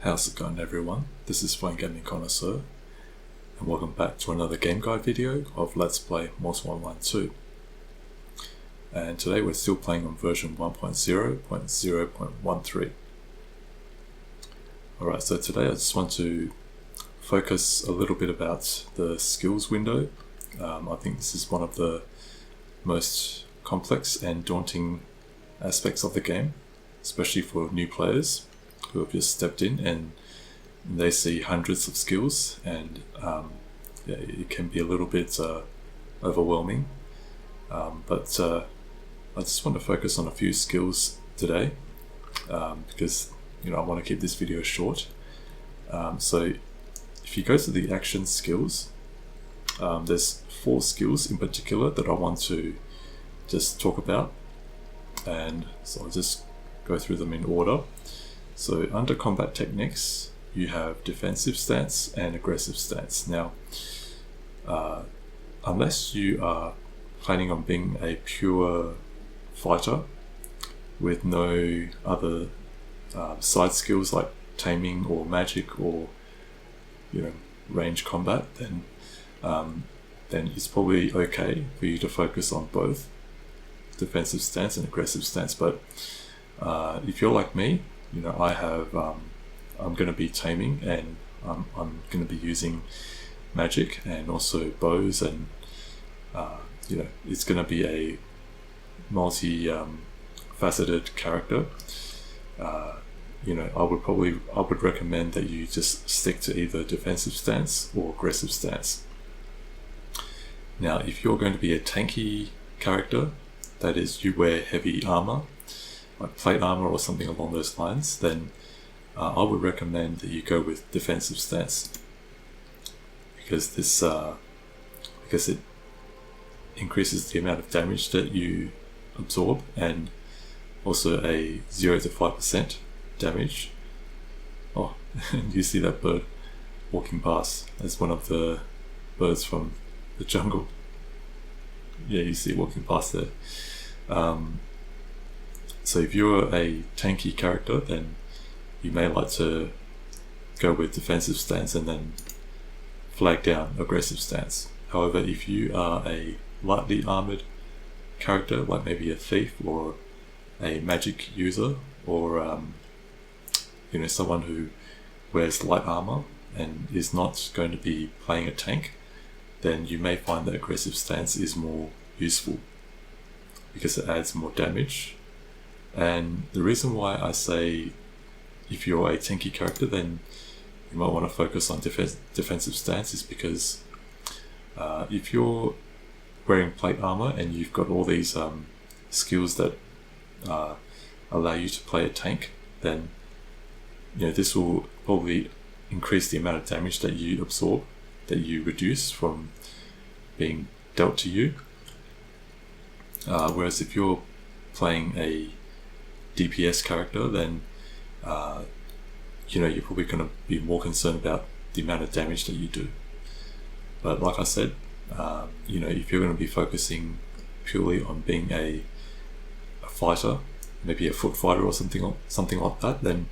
How's it going, everyone? This is Fine Gaming Connoisseur, and welcome back to another game guide video of Let's Play Mortal Online 2. And today we're still playing on version 1.0.0.13. Alright, so today I just want to focus a little bit about the skills window. I think this is one of the most complex and daunting aspects of the game, especially for new players who have just stepped in and they see hundreds of skills, and it can be a little bit overwhelming. But I just want to focus on a few skills today because I want to keep this video short. So if you go to the action skills, there's 4 skills in particular that I want to just talk about, and so I'll just go through them in order. So under combat techniques, you have defensive stance and aggressive stance. Now, unless you are planning on being a pure fighter with no other side skills like taming or magic or range combat, then it's probably okay for you to focus on both defensive stance and aggressive stance. But if you're like me, I'm going to be taming, and I'm going to be using magic and also bows, and it's going to be a multi-faceted character. I would recommend that you just stick to either defensive stance or aggressive stance. Now, if you're going to be a tanky character, that is, you wear heavy armor, like plate armor or something along those lines, then I would recommend that you go with defensive stance, because it increases the amount of damage that you absorb, and also a 0 to 5% damage. Oh, and you see that bird walking past. That's one of the birds from the jungle. Yeah, you see it walking past there. So if you're a tanky character, then you may like to go with defensive stance and then flag down aggressive stance. However, if you are a lightly armored character, like maybe a thief or a magic user, or someone who wears light armor and is not going to be playing a tank, then you may find that aggressive stance is more useful because it adds more damage. And the reason why I say if you're a tanky character, then you might want to focus on defensive stance is because if you're wearing plate armor and you've got all these skills that allow you to play a tank, then this will probably increase the amount of damage that you absorb, that you reduce from being dealt to you. Whereas if you're playing a DPS character, then you're probably going to be more concerned about the amount of damage that you do. But like I said, if you're going to be focusing purely on being a fighter, maybe a foot fighter or something like that, then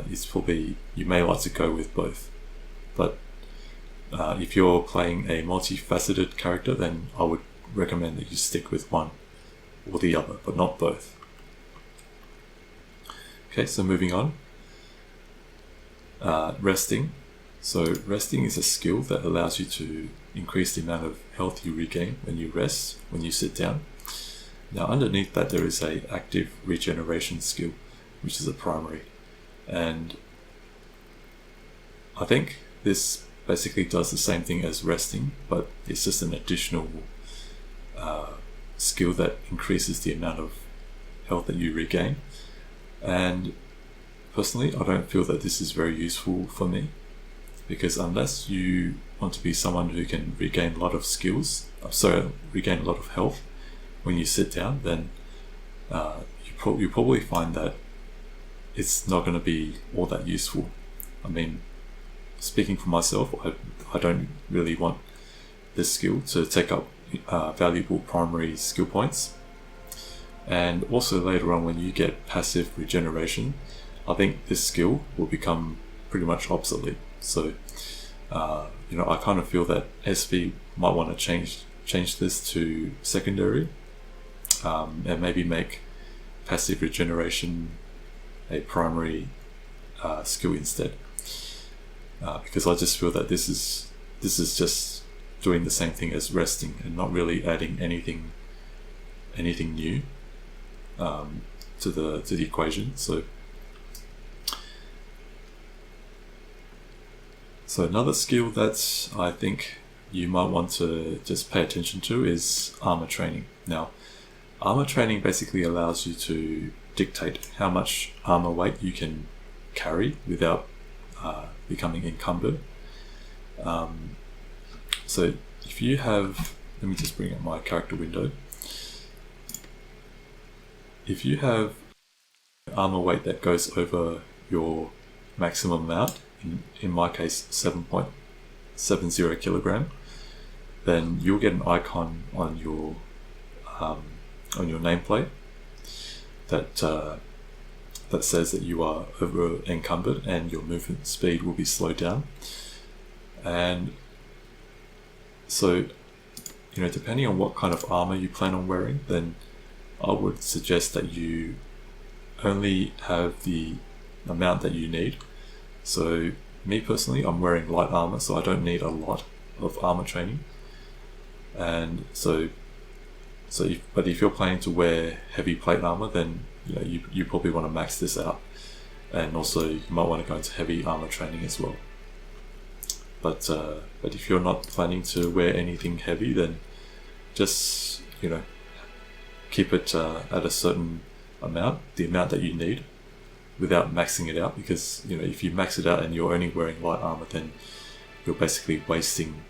it's probably, you may like to go with both. But if you're playing a multifaceted character, then I would recommend that you stick with one or the other, but not both. Okay, so moving on. Resting. So resting is a skill that allows you to increase the amount of health you regain when you rest, when you sit down. Now underneath that there is a active regeneration skill, which is a primary. And I think this basically does the same thing as resting, but it's just an additional skill that increases the amount of health that you regain. And personally, I don't feel that this is very useful for me, because unless you want to be someone who can regain a lot of regain a lot of health when you sit down, then you probably find that it's not going to be all that useful. I mean, speaking for myself, I don't really want this skill to take up valuable primary skill points. And also later on, when you get passive regeneration, I think this skill will become pretty much obsolete. So I kind of feel that SV might want to change this to secondary, and maybe make passive regeneration a primary skill instead, because I just feel that this is just doing the same thing as resting and not really adding anything new to the equation. So another skill that I think you might want to just pay attention to is armor training. Now, armor training basically allows you to dictate how much armor weight you can carry without becoming encumbered. So if you have, let me just bring up my character window. If you have armor weight that goes over your maximum amount, in my case 7.70 kilogram, then you'll get an icon on your nameplate that says that you are over encumbered and your movement speed will be slowed down. And so, depending on what kind of armor you plan on wearing, then I would suggest that you only have the amount that you need. So me personally, I'm wearing light armor, so I don't need a lot of armor training. And but if you're planning to wear heavy plate armor, then you probably want to max this out, and also you might want to go into heavy armor training as well. But if you're not planning to wear anything heavy, then just keep it at a certain amount, the amount that you need, without maxing it out, because if you max it out and you're only wearing light armor, then you're basically wasting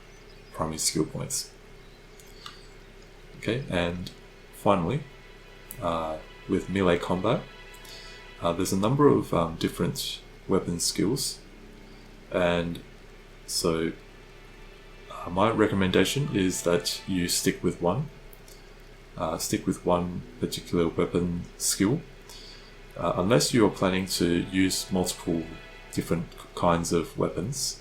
primary skill points. Okay, and finally, with melee combat, there's a number of different weapon skills, and so my recommendation is that you stick with one particular weapon skill, unless you are planning to use multiple different kinds of weapons.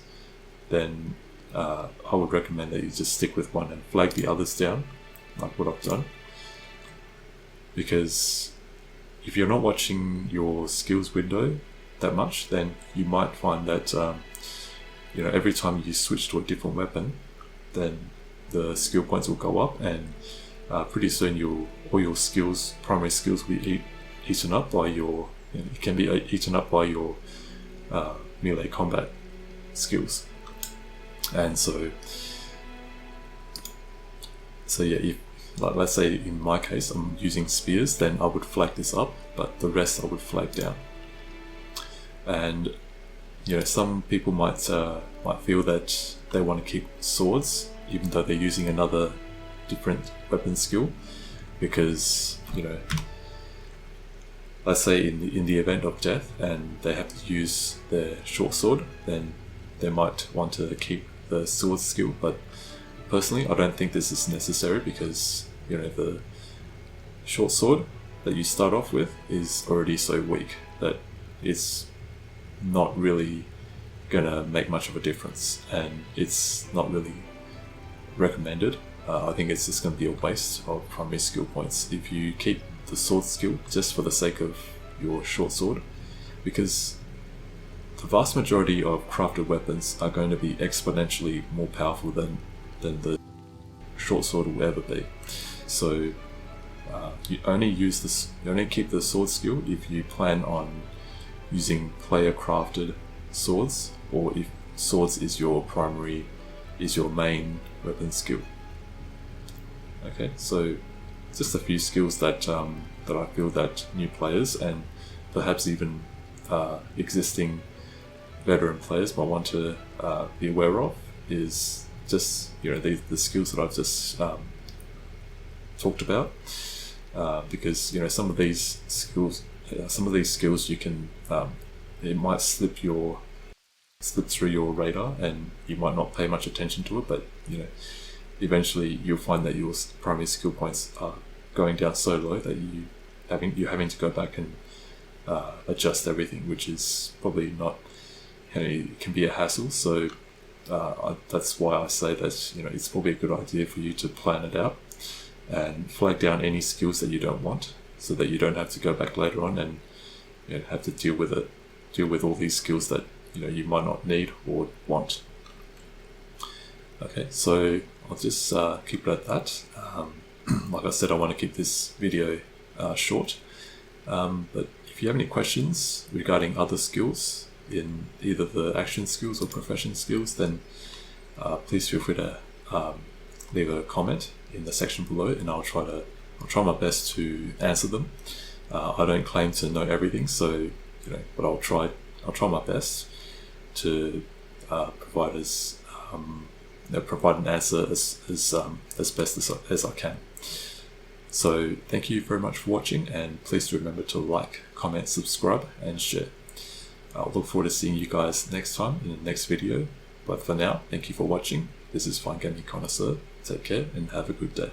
Then I would recommend that you just stick with one and flag the others down, like what I've done. Because if you're not watching your skills window that much, then you might find that every time you switch to a different weapon, then the skill points will go up, and pretty soon all your skills, primary skills, will be eaten up by your. It can be eaten up by your melee combat skills. And so yeah, if, like, let's say in my case I'm using spears, then I would flag this up, but the rest I would flag down. And some people might feel that they want to keep swords even though they're using another different weapon skill, because let's say in the event of death and they have to use their short sword, then they might want to keep the sword skill. But personally, I don't think this is necessary, because the short sword that you start off with is already so weak that it's not really gonna make much of a difference, and it's not really recommended. I think it's just going to be a waste of primary skill points if you keep the sword skill just for the sake of your short sword, because the vast majority of crafted weapons are going to be exponentially more powerful than the short sword will ever be. So you only keep the sword skill if you plan on using player crafted swords, or if swords is your main weapon skill. Okay, so just a few skills that I feel that new players and perhaps even existing veteran players might want to be aware of, is just the skills that I've just talked about, because some of these skills you can it might slip through your radar and you might not pay much attention to it, but eventually you'll find that your primary skill points are going down so low that you're having to go back and adjust everything, which is probably not, it can be a hassle. So that's why I say that it's probably a good idea for you to plan it out and flag down any skills that you don't want, so that you don't have to go back later on and have to deal with all these skills that you might not need or want. Okay, so I'll just keep it at that. Like I said, I want to keep this video short, but if you have any questions regarding other skills in either the action skills or profession skills, then please feel free to leave a comment in the section below, and I'll try my best to answer them. I don't claim to know everything, so but I'll try my best to provide an answer as best as I can. So thank you very much for watching, and please do remember to like, comment, subscribe, and share. I'll look forward to seeing you guys next time in the next video. But for now, thank you for watching. This is Fine Gaming Connoisseur. Take care and have a good day.